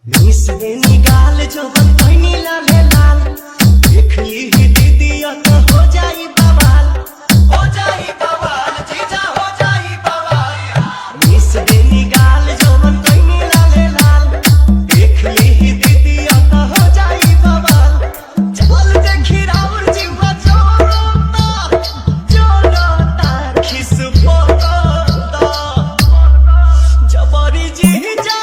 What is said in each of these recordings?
मिसरे निकाल जो बनी लाले लाल देख ली दीदी तो हो जाई बवाल जीजा हो जाई बवाल मिसरे निकाल जो बनी लाले लाल देख ली दीदी तो हो जाई बवाल चल देखी राउर जीवा जोरोता खिस पोता जबरी जीजा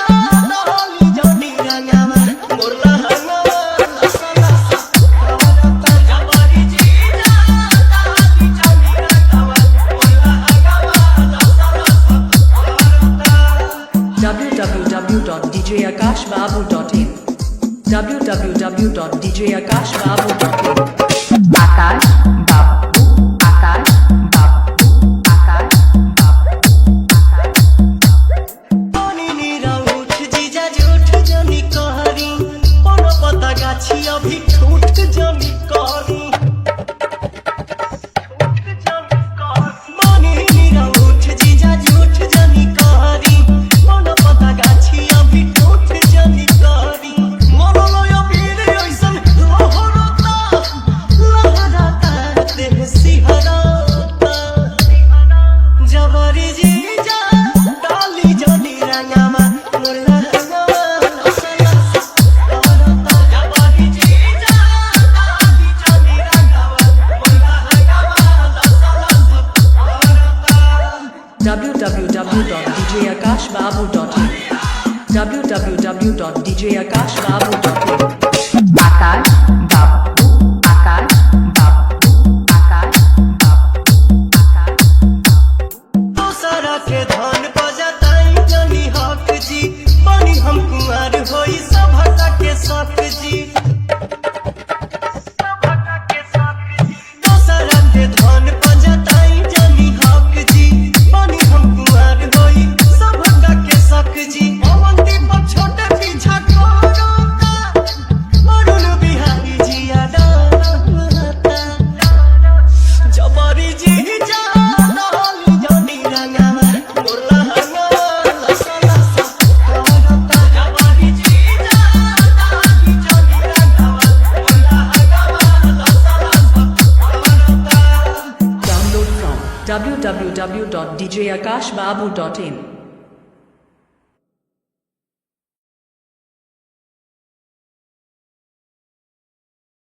www.djakashbabu.in www.djakashbabu.in Akash Babu Akash Babu Akash पानी नीरा उठ जीजा झूठ जनी कहरी कोनो पता गाछी अभी ठूठ जनी कहरी पानी नीरा उठ जीजा झूठ जनी कहरी कोनो पता गाछी अभी ठूठ जनी कहरी मोरो लोयो पीर ओइसन लहराता देह सिहराता जबरी जीजा डाली जनी रंगामा मोरला जबरी जीजा डाली जनी रंगामा www.djakashbabu.in www.djakashbabu.in Akash Babu Akash Babu Akash दूसरा के धन बजताई जनी हक जी बनी हम कुंवर होई सभटा के शक जी दूसरा के धन बजताई जनी हक जी बनी हम कुंवर होई सभटा के शक जी अवंती पर छोटे पीछा करोता अरुण बिहारी जिया डरता जबरी जीजा डाली जनी रंगामा मोरला जबरी जीजा डाली जनी रंगामा Download from www.djakashbabu.in